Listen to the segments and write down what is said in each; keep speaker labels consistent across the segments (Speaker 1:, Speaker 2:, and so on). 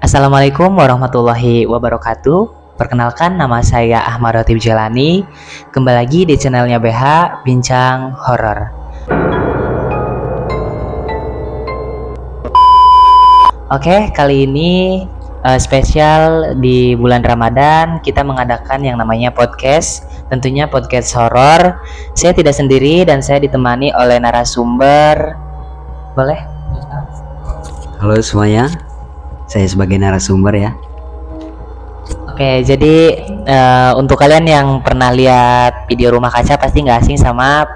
Speaker 1: Assalamualaikum warahmatullahi wabarakatuh. Perkenalkan, nama saya Ahmad Rotib Jalani. Kembali lagi di channelnya BH Bincang Horor. Oke, kali ini spesial di bulan Ramadan kita mengadakan yang namanya podcast. Tentunya podcast horor. Saya tidak sendiri dan saya ditemani oleh narasumber. Boleh?
Speaker 2: Halo semuanya, saya sebagai narasumber ya.
Speaker 1: Oke, jadi untuk kalian yang pernah lihat video Rumah Kaca pasti nggak asing sama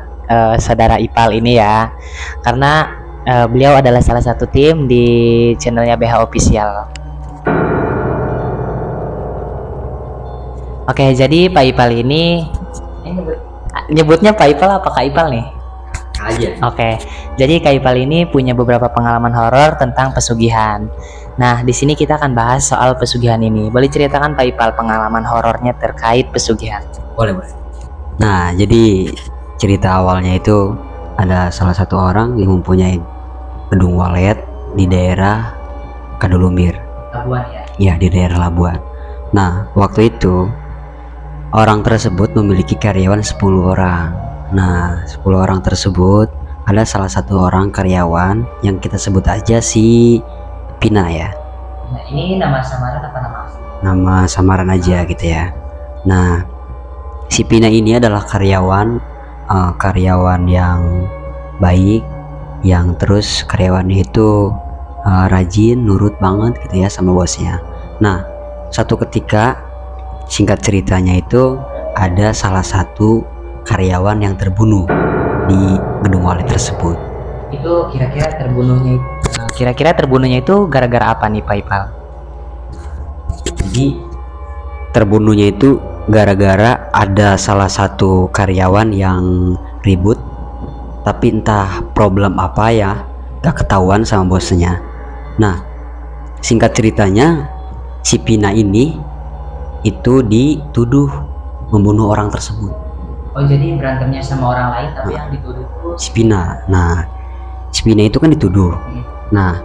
Speaker 1: saudara Ipal ini ya, karena beliau adalah salah satu tim di channelnya BH Official. Oke, jadi Pak Ipal ini nyebutnya Pak Ipal apa Kak Ipal nih?
Speaker 2: Aja.
Speaker 1: Oke, jadi Kak Ipal ini punya beberapa pengalaman horor tentang pesugihan. Nah, di sini kita akan bahas soal pesugihan ini. Boleh ceritakan Pak Ipal pengalaman horornya terkait pesugihan?
Speaker 2: Boleh. Nah, jadi cerita awalnya itu ada salah satu orang yang mempunyai gedung walet di daerah Kadulumbir.
Speaker 1: Labuan ya?
Speaker 2: Ya, di daerah Labuan. Nah, waktu itu orang tersebut memiliki karyawan 10 orang. Nah, 10 orang tersebut ada salah satu orang karyawan yang kita sebut aja si Pina ya.
Speaker 1: Nah, ini nama samaran apa nama asli?
Speaker 2: Nama samaran aja gitu ya. Nah, si Pina ini adalah karyawan yang baik, yang terus karyawannya itu rajin, nurut banget gitu ya sama bosnya. Nah, satu ketika, singkat ceritanya itu ada salah satu karyawan yang terbunuh di gedung walet tersebut.
Speaker 1: Itu kira-kira terbunuhnya itu gara-gara apa nih Pak Ipal?
Speaker 2: Jadi terbunuhnya itu gara-gara ada salah satu karyawan yang ribut, tapi entah problem apa ya gak ketahuan sama bosnya. Nah, singkat ceritanya si Pina ini itu dituduh membunuh orang tersebut.
Speaker 1: Oh, jadi berantemnya sama orang lain tapi yang dituduh itu
Speaker 2: Si Pina. Nah, si Pina itu kan dituduh. Nah,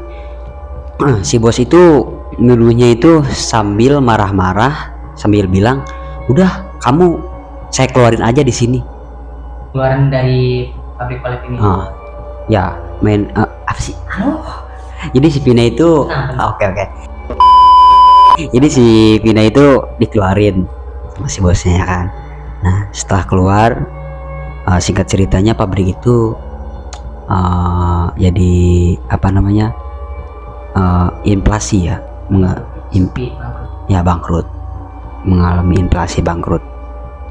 Speaker 2: si bos itu nuduhnya itu sambil marah-marah, sambil bilang, "Udah, saya keluarin aja di sini."
Speaker 1: keluaran dari pabrik walet ini.
Speaker 2: Ya, main apa sih? Jadi si Pina itu oke. Jadi si Pina itu dikeluarin sama si bosnya ya kan. Nah, setelah keluar, singkat ceritanya pabrik itu jadi apa namanya, inflasi ya, bangkrut, mengalami inflasi, bangkrut.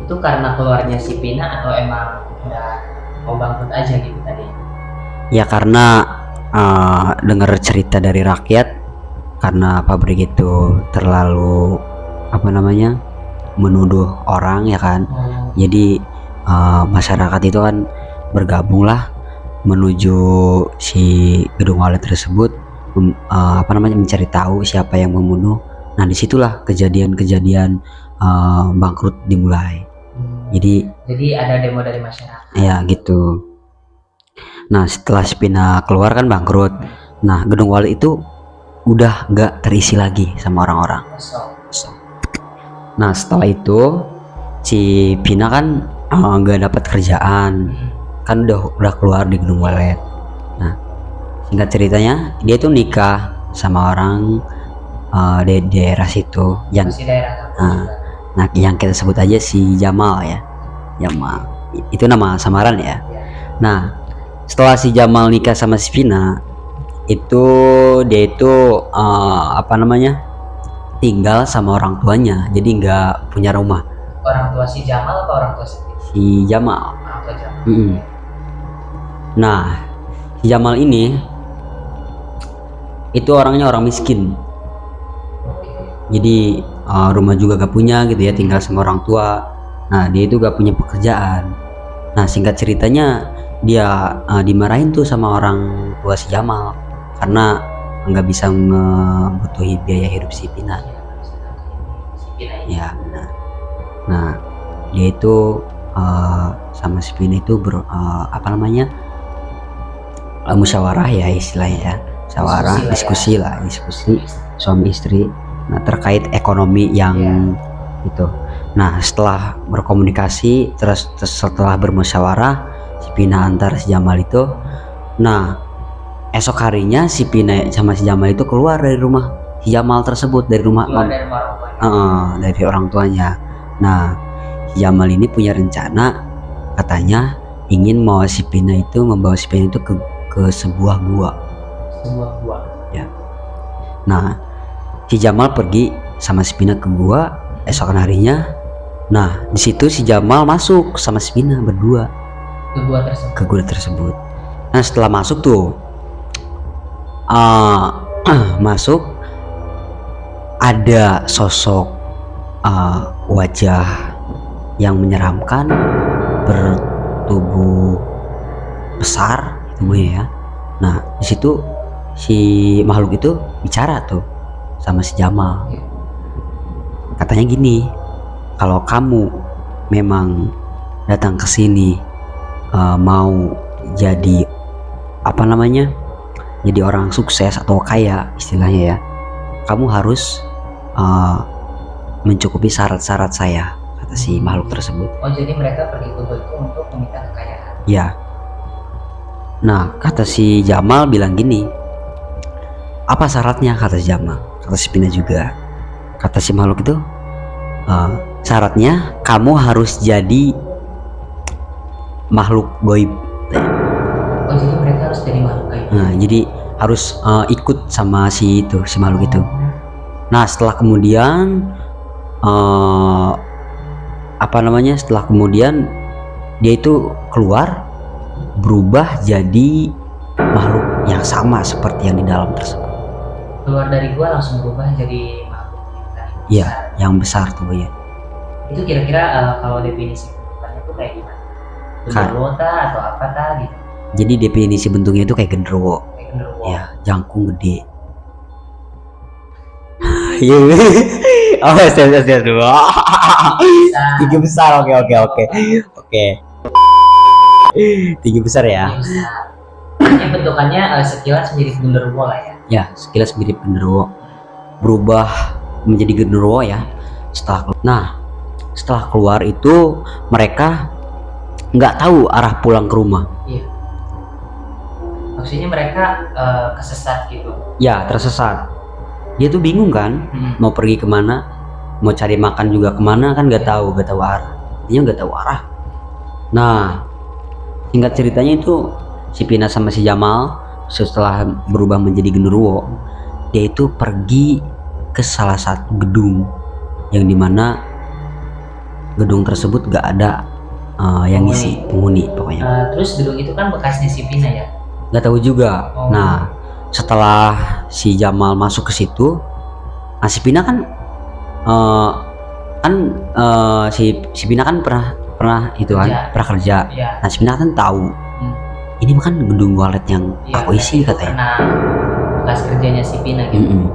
Speaker 1: Itu karena keluarnya si Pina atau emang udah mau bangkrut aja gitu tadi?
Speaker 2: Ya karena dengar cerita dari rakyat, karena pabrik itu terlalu apa namanya, menuduh orang ya kan. Jadi masyarakat itu kan bergabunglah menuju si gedung walet tersebut, mencari tahu siapa yang membunuh. Nah, disitulah kejadian-kejadian bangkrut dimulai. Jadi
Speaker 1: ada demo dari masyarakat
Speaker 2: ya gitu. Nah, setelah Spina keluar kan bangkrut. Nah, gedung walet itu udah gak terisi lagi sama orang-orang. Nah, setelah itu si Pina kan gak dapat kerjaan, kan udah keluar di gedung walet. Nah, singkat ceritanya dia tuh nikah sama orang di daerah situ yang nah yang kita sebut aja si Jamal ya. Jamal itu nama samaran ya. Nah, setelah si Jamal nikah sama si Pina, itu dia itu tinggal sama orang tuanya, jadi nggak punya rumah.
Speaker 1: Orang tua si Jamal apa orang tua
Speaker 2: si Jamal?
Speaker 1: Orang tua Jamal.
Speaker 2: Nah, si Jamal ini itu orangnya orang miskin. Jadi rumah juga gak punya gitu ya, tinggal sama orang tua. Nah, dia itu gak punya pekerjaan. Nah, singkat ceritanya dia dimarahin tuh sama orang tua si Jamal karena nggak bisa ngebutuhi biaya hidup si Pina. Ya, nah dia itu sama si Pina itu musyawarah ya istilahnya ya, musyawarah, diskusi. suami istri. Nah, terkait ekonomi yang itu. Nah, setelah berkomunikasi terus setelah bermusyawarah si Pina antar si Jamal itu, nah esok harinya si Pina sama si Jamal itu keluar dari rumah si Jamal tersebut, dari rumah dari orang tuanya. Nah, si Jamal ini punya rencana, katanya ingin mau si Pina itu membawa si Pina itu ke sebuah gua. Ya. Nah, si Jamal pergi sama si Pina ke gua esokan harinya. Nah, di situ si Jamal masuk sama si Pina berdua ke gua tersebut. Nah, setelah masuk tuh masuk, ada sosok wajah yang menyeramkan, bertubuh besar tubuhnya ya. Nah, di situ si makhluk itu bicara tuh sama si Jamal. Katanya gini, kalau kamu memang datang ke sini mau jadi apa namanya, jadi orang sukses atau kaya istilahnya ya, kamu harus mencukupi syarat-syarat saya, kata si makhluk tersebut.
Speaker 1: Oh, jadi mereka pergi ke gua itu untuk meminta kekayaan.
Speaker 2: Ya. Nah, kata si Jamal bilang gini, apa syaratnya, kata si Jamal. Kata si Pina juga, kata si makhluk itu, syaratnya kamu harus jadi makhluk goib.
Speaker 1: Oh, jadi mereka harus jadi makhluk goib.
Speaker 2: Nah, jadi harus ikut sama si makhluk itu. Nah, setelah kemudian setelah kemudian dia itu keluar, berubah jadi makhluk yang sama seperti yang di dalam tersebut.
Speaker 1: Keluar dari gua langsung berubah jadi makhluk
Speaker 2: Iya, yang besar tuh ya.
Speaker 1: Itu kira-kira kalau definisi bentukannya tuh kayak gimana? Genderuwo atau apa gitu?
Speaker 2: Jadi definisi bentuknya itu kayak genderuwo. Ya, jangkung gede. Iya. Oh, saya dulu. Tinggi besar. Oke. Tinggi besar ya.
Speaker 1: Ini bentukannya sekilas mirip genderuwo lah ya.
Speaker 2: Ya, sekilas mirip genderuwo. Berubah menjadi genderuwo ya. Setelah keluar itu mereka nggak tahu arah pulang ke rumah.
Speaker 1: Iya. Maksudnya mereka kesesat gitu.
Speaker 2: Ya, tersesat. Dia tuh bingung kan, mau pergi kemana, mau cari makan juga kemana kan, nggak tahu arah. Dia nggak tahu arah. Nah, singkat ceritanya itu si Pina sama si Jamal setelah berubah menjadi genderuwo, dia itu pergi ke salah satu gedung yang dimana gedung tersebut gak ada yang ngisi penghuni pokoknya.
Speaker 1: Terus gedung itu kan bekasnya si Pina ya?
Speaker 2: Gak tahu juga. Nah, setelah si Jamal masuk ke situ, si Pina kan si Pina kan pernah itu kan pernah kerja.
Speaker 1: Ya.
Speaker 2: Nah, si Pina kan tahu ini kan gedung walet yang aku isi katanya.
Speaker 1: Nah, bekas kerjanya si Pina gitu.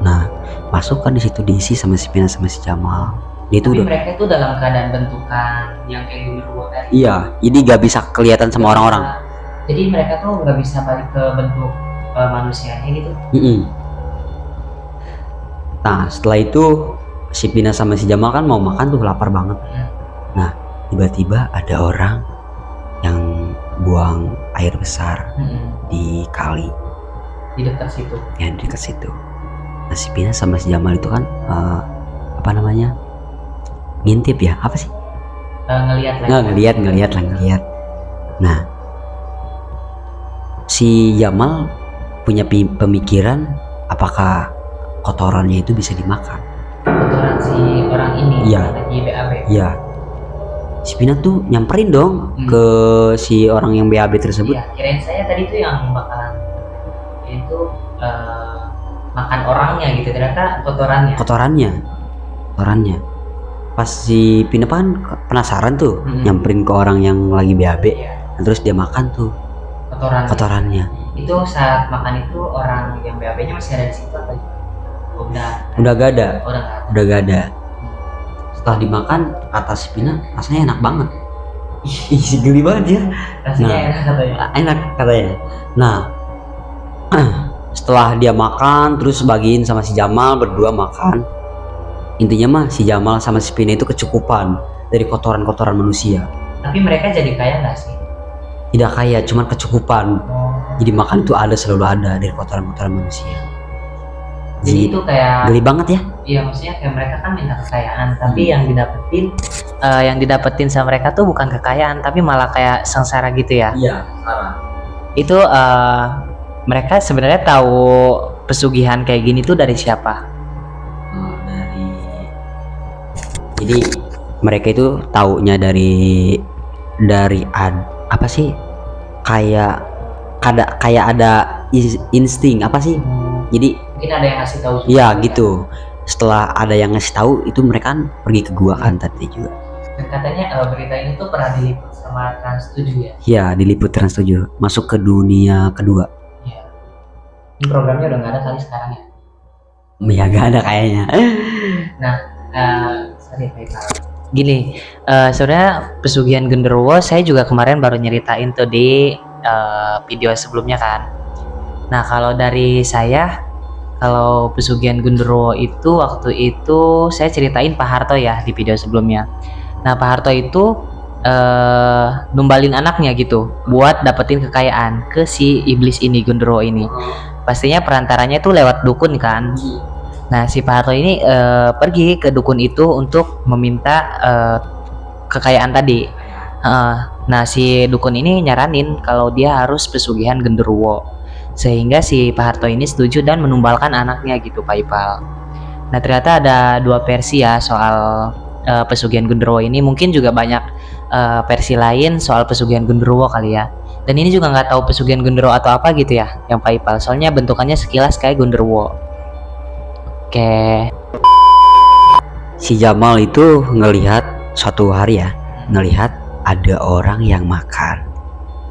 Speaker 2: Nah, masuk kan di situ diisi sama si Pina sama si Jamal.
Speaker 1: Tapi mereka itu dalam keadaan bentukan yang kayak genderuwo tadi.
Speaker 2: Iya, jadi gak bisa kelihatan sama orang-orang.
Speaker 1: Jadi mereka tuh nggak bisa balik ke bentuk manusianya gitu.
Speaker 2: Nah, setelah itu si Pina sama si Jamal kan mau makan tuh, lapar banget. Nah, tiba-tiba ada orang yang buang air besar di kali
Speaker 1: di dekat situ.
Speaker 2: Ya, di dekat situ. Nah, si Pina sama si Jamal itu kan apa namanya, ngintip ya, apa sih? Ngelihat. Nah, si Jamal punya pemikiran apakah kotorannya itu bisa dimakan.
Speaker 1: Kotoran si orang ini.
Speaker 2: Iya.
Speaker 1: BAB.
Speaker 2: Iya. Si Pina tuh nyamperin dong ke si orang yang BAB tersebut.
Speaker 1: Iya, kirain saya tadi tuh yang bakalan itu makan orangnya gitu, ternyata kotorannya. Pas si Pina kan penasaran tuh, nyamperin ke orang yang lagi BAB. Nah, terus dia makan tuh kotorannya. Itu saat makan itu orang yang BAB-nya masih ada di situ apa?
Speaker 2: Udah gak ada. Setelah dimakan, kata si Pina rasanya enak banget. Ih, geli banget ya.
Speaker 1: Rasanya enak katanya.
Speaker 2: Nah, setelah dia makan terus bagiin sama si Jamal, berdua makan. Intinya mah si Jamal sama si Pina itu kecukupan dari kotoran-kotoran manusia.
Speaker 1: Tapi mereka jadi kaya nggak sih?
Speaker 2: Tidak kaya, cuman kecukupan.
Speaker 1: Oh.
Speaker 2: Jadi makan itu ada, selalu ada dari kotoran-kotoran manusia.
Speaker 1: Jadi itu kayak
Speaker 2: geli banget ya.
Speaker 1: Iya, maksudnya kayak mereka kan minta kekayaan, tapi yang didapetin sama mereka tuh bukan kekayaan, tapi malah kayak sengsara gitu ya.
Speaker 2: Iya, sekarang.
Speaker 1: Itu mereka sebenarnya tahu pesugihan kayak gini tuh dari siapa?
Speaker 2: Jadi mereka itu taunya dari apa sih? Kayak ada insting apa sih? Jadi
Speaker 1: Mungkin ada yang ngasih tahu.
Speaker 2: iya gitu. Setelah ada yang ngasih tahu itu mereka kan pergi ke gua kan tadi juga.
Speaker 1: Dan katanya berita ini tuh pernah diliput sama Trans 7 ya?
Speaker 2: Iya, diliput Trans 7, masuk ke dunia kedua.
Speaker 1: Iya. Ini programnya udah nggak ada kali sekarang ya?
Speaker 2: Ya gak ada kayaknya.
Speaker 1: Nah, sorry Faisal. Gini, sebenarnya pesugihan genderuwo saya juga kemarin baru nyeritain tuh di video sebelumnya kan. Nah, kalau dari saya, kalau pesugihan genderuwo itu waktu itu saya ceritain Pak Harto ya di video sebelumnya. Nah, Pak Harto itu numbalin anaknya gitu buat dapetin kekayaan ke si iblis ini, genderuwo ini. Pastinya perantaranya itu lewat dukun kan. Nah, si Pak Harto ini pergi ke dukun itu untuk meminta kekayaan tadi. Nah, si dukun ini nyaranin kalau dia harus pesugihan genderuwo, sehingga si Pak Harto ini setuju dan menumbalkan anaknya gitu, Pak Ipal. Nah, ternyata ada dua versi ya soal pesugihan genderuwo ini. Mungkin juga banyak versi lain soal pesugihan genderuwo kali ya. Dan ini juga nggak tahu pesugihan genderuwo atau apa gitu ya, yang Pak Ipal. Soalnya bentukannya sekilas kayak genderuwo. Oke.
Speaker 2: Si Jamal itu ngelihat suatu hari ya, ngelihat ada orang yang makan.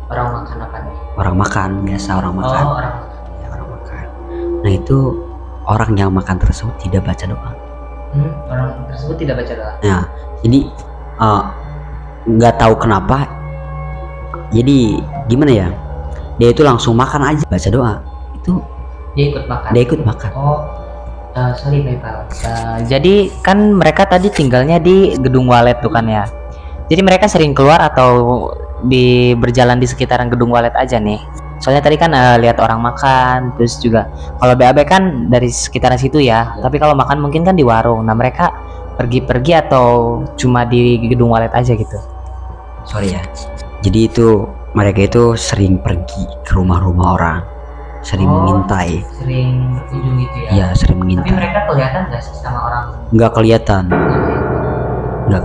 Speaker 1: Orang makan apa nih?
Speaker 2: Orang makan, biasa orang makan.
Speaker 1: Oh, orang.
Speaker 2: Ya, orang makan. Nah, itu orang yang makan tersebut tidak baca doa.
Speaker 1: Orang tersebut tidak baca doa.
Speaker 2: Nah, jadi nggak tahu kenapa. Jadi gimana ya? Dia itu langsung makan aja, baca doa. Itu
Speaker 1: Dia ikut makan.
Speaker 2: dia ikut makan.
Speaker 1: Oh, sorry Pak Ipal. Jadi kan mereka tadi tinggalnya di gedung walet tuh kan ya. Jadi mereka sering keluar atau berjalan di sekitaran gedung walet aja nih. Soalnya tadi kan lihat orang makan, terus juga kalau BAB kan dari sekitaran situ ya. Tapi kalau makan mungkin kan di warung. Nah, mereka pergi-pergi atau cuma di gedung walet aja gitu?
Speaker 2: Sorry ya. Jadi itu mereka itu sering pergi ke rumah-rumah orang, sering mengintai.
Speaker 1: Sering berkunjung gitu ya?
Speaker 2: Iya, sering
Speaker 1: Tapi
Speaker 2: mengintai.
Speaker 1: mereka kelihatan nggak sih sama orang?
Speaker 2: Nggak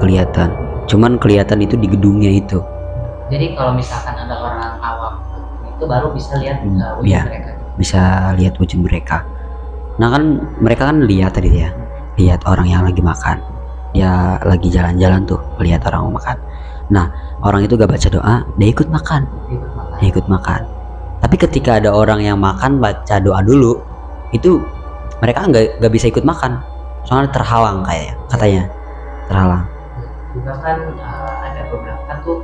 Speaker 2: kelihatan. Cuman kelihatan itu di gedungnya itu.
Speaker 1: Jadi kalau misalkan ada orang awam itu baru bisa lihat wujud
Speaker 2: ya,
Speaker 1: mereka.
Speaker 2: Bisa lihat wujud mereka. Nah kan mereka kan lihat tadi ya, lihat orang yang lagi makan. Ya lagi jalan-jalan tuh, lihat orang makan. Nah orang itu gak baca doa, dia ikut makan. Dia ikut makan. Tapi ketika ada orang yang makan baca doa dulu, itu mereka nggak bisa ikut makan. Soalnya terhalang katanya terhalang.
Speaker 1: Juga kan ada beberapa tuh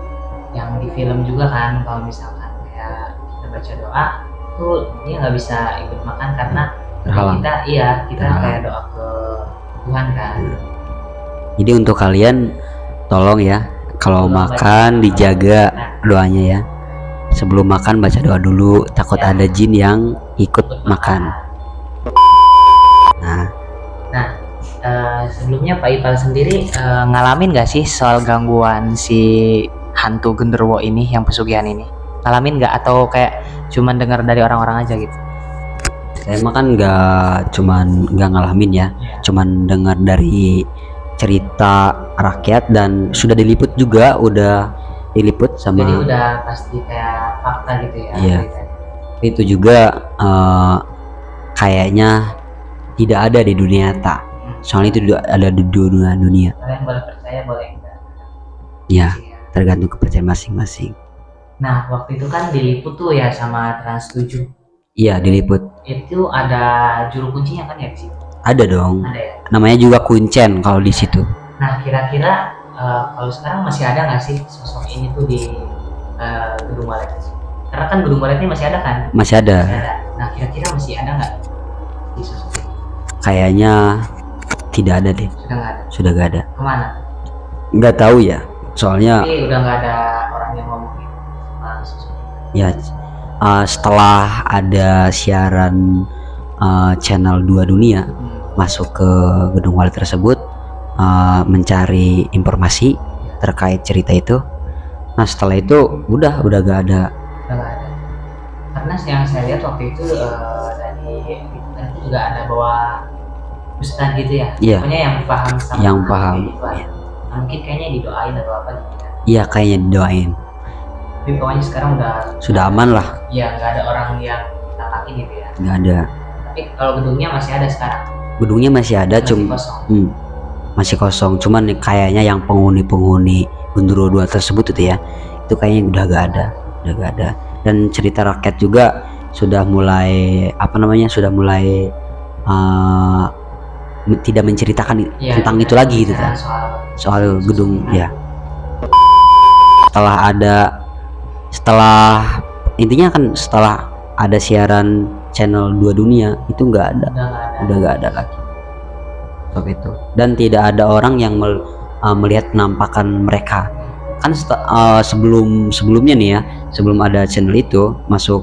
Speaker 1: yang di film juga kan, kalau misalkan kayak kita baca doa tuh dia nggak bisa ikut makan karena
Speaker 2: Terhalang.
Speaker 1: kita kayak doa ke Tuhan kan.
Speaker 2: Jadi untuk kalian tolong ya, kalau makan dijaga doanya ya. Sebelum makan baca doa dulu, takut ada jin yang ikut makan. Nah,
Speaker 1: sebelumnya Pak Ipal sendiri ngalamin nggak sih soal gangguan si hantu genderuwo ini, yang pesugihan ini? Ngalamin nggak atau kayak cuman dengar dari orang-orang aja gitu?
Speaker 2: saya mah kan nggak ngalamin ya, cuman dengar dari cerita rakyat dan sudah diliput juga, udah diliput sama.
Speaker 1: Jadi udah pasti kayak fakta gitu ya?
Speaker 2: Iya. Itu juga kayaknya tidak ada di dunia nyata. Soalnya itu ada di dunia.
Speaker 1: Kalian boleh percaya, boleh enggak?
Speaker 2: Ya, tergantung kepercayaan masing-masing.
Speaker 1: Nah, waktu itu kan diliput tuh ya sama Trans 7.
Speaker 2: Iya, diliput.
Speaker 1: Itu ada juru kuncinya kan ya di situ?
Speaker 2: Ada dong.
Speaker 1: Ada ya?
Speaker 2: Namanya juga kuncen kalau di situ.
Speaker 1: Nah, kira-kira kalau sekarang masih ada nggak sih sosok ini tuh di gedung walet? Karena kan gedung walet ini masih ada kan?
Speaker 2: Masih ada.
Speaker 1: Masih ada. Nah kira-kira masih ada nggak di sosok ini?
Speaker 2: Kayaknya tidak ada deh,
Speaker 1: Sudah nggak ada.
Speaker 2: sudah gak ada.
Speaker 1: Kemana?
Speaker 2: Nggak tahu ya, soalnya
Speaker 1: Tapi udah nggak ada orang yang ngomongin tentang sosok ini.
Speaker 2: ya setelah ada siaran channel 2 Dunia masuk ke gedung Walet tersebut mencari informasi terkait cerita itu. Nah setelah itu udah gak ada.
Speaker 1: Udah nggak ada. Karena yang saya lihat waktu itu dari liputan itu juga ada bawa ustadz gitu ya.
Speaker 2: Iya.
Speaker 1: Pokoknya yang paham sama
Speaker 2: Yang paham.
Speaker 1: gitu lah. Nah, mungkin kayaknya didoain atau apa gitu ya.
Speaker 2: Iya kayaknya didoain.
Speaker 1: Tapi pokoknya sekarang
Speaker 2: Sudah aman lah.
Speaker 1: ya nggak ada orang yang natakin gitu ya.
Speaker 2: Nggak ada.
Speaker 1: Tapi kalau gedungnya masih ada sekarang.
Speaker 2: Gedungnya masih ada,
Speaker 1: Masih
Speaker 2: cuma
Speaker 1: kosong.
Speaker 2: masih kosong. Cuman kayaknya yang penghuni Gundurwo 2 tersebut itu ya, itu kayaknya udah gak ada. Dan cerita rakyat juga sudah mulai sudah mulai tidak menceritakan
Speaker 1: Ya,
Speaker 2: tentang itu lagi gitu kan, soal gedung ya. Setelah ada siaran channel 2 Dunia itu nggak ada, udah nggak ada lagi seperti itu. Dan tidak ada orang yang melihat penampakan mereka kan. Sebelumnya nih ya, sebelum ada channel itu masuk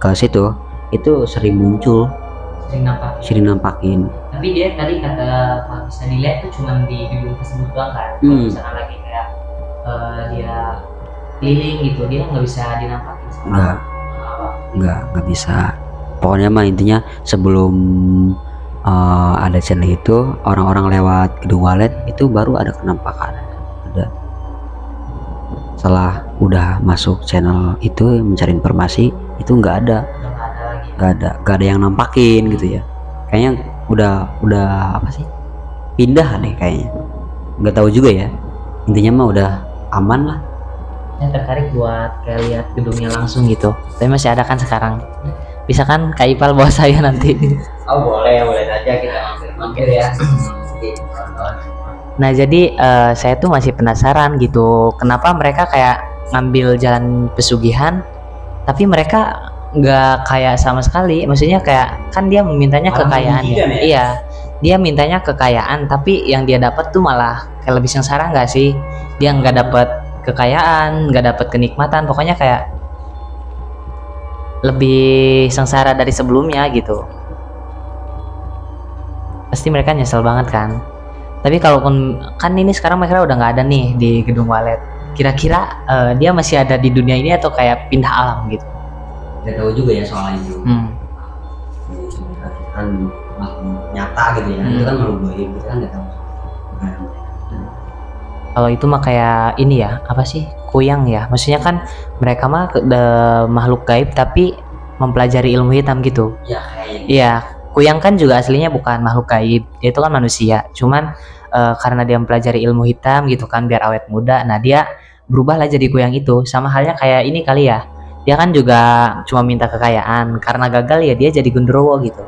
Speaker 2: ke situ, itu sering muncul, sering nampakin.
Speaker 1: Tapi dia tadi kata kalau bisa dilihat tuh cuma di gedung tersebut doang kan. Kalau misalnya lagi kayak dia keliling gitu, dia nggak bisa dinampakin sama
Speaker 2: nggak bisa. Pokoknya mah intinya sebelum ada channel itu, orang-orang lewat gedung Walet itu baru ada penampakan. Ada. Setelah udah masuk channel itu mencari informasi, itu nggak ada yang nampakin gitu ya. Kayaknya udah apa sih, pindah nih kayaknya, nggak tahu juga ya. Intinya mah udah aman lah.
Speaker 1: Saya tertarik buat kayak lihat gedungnya langsung gitu. Tapi masih ada kan sekarang. Bisa kan Kak Ipal bawa saya nanti?
Speaker 3: Oh boleh saja, kita mampir ya.
Speaker 1: Nah jadi saya tuh masih penasaran gitu, kenapa mereka kayak ngambil jalan pesugihan, tapi mereka nggak kaya sama sekali. Maksudnya kayak kan dia memintanya kekayaan ya. Iya, dia mintanya kekayaan, tapi yang dia dapat tuh malah kayak lebih sengsara nggak sih? Dia nggak dapat kekayaan, nggak dapat kenikmatan, pokoknya kayak lebih sengsara dari sebelumnya gitu. Pasti mereka nyesel banget kan. Tapi kalaupun kan ini sekarang mereka udah nggak ada nih di gedung Walet, kira-kira dia masih ada di dunia ini atau kayak pindah alam gitu?
Speaker 2: Nggak tahu juga ya soal itu. Kan nyata gitu ya. Itu kan makhluk gaib, kita kan nggak tahu.
Speaker 1: Kalau itu mah kayak ini ya, apa sih, kuyang ya. Maksudnya kan mereka mah makhluk gaib tapi mempelajari ilmu hitam gitu.
Speaker 2: Ya kayaknya.
Speaker 1: Iya, kuyang kan juga aslinya bukan makhluk gaib, dia itu kan manusia. Cuman karena dia mempelajari ilmu hitam gitu kan, biar awet muda. Nah dia berubahlah jadi kuyang itu. Sama halnya kayak ini kali ya. Dia kan juga cuma minta kekayaan, karena gagal ya dia jadi Gundurwo gitu.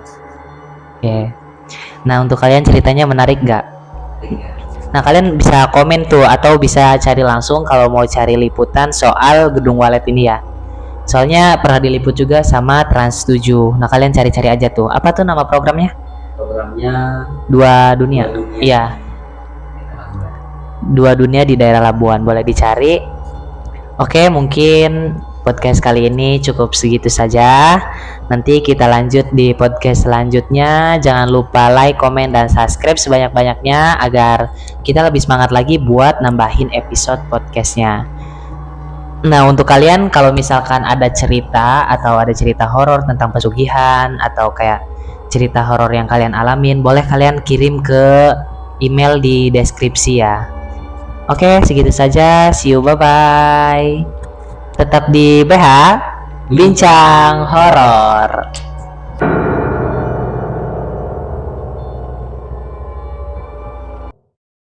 Speaker 1: Oke. Nah untuk kalian ceritanya menarik nggak? Nah kalian bisa komen tuh, atau bisa cari langsung kalau mau cari liputan soal gedung Walet ini ya. Soalnya pernah diliput juga sama Trans 7. Nah kalian cari-cari aja tuh. Apa tuh nama programnya?
Speaker 2: Programnya
Speaker 1: 2 Dunia. Iya. 2 Dunia di daerah Labuan. Boleh dicari. Oke, mungkin podcast kali ini cukup segitu saja. Nanti kita lanjut di podcast selanjutnya. Jangan lupa like, komen, dan subscribe sebanyak-banyaknya agar kita lebih semangat lagi buat nambahin episode podcastnya. Nah untuk kalian kalau misalkan ada cerita atau ada cerita horor tentang pesugihan atau kayak cerita horor yang kalian alamin, boleh kalian kirim ke email di deskripsi ya. Oke, segitu saja. See you, bye-bye. Tetap di BH Bincang Horor.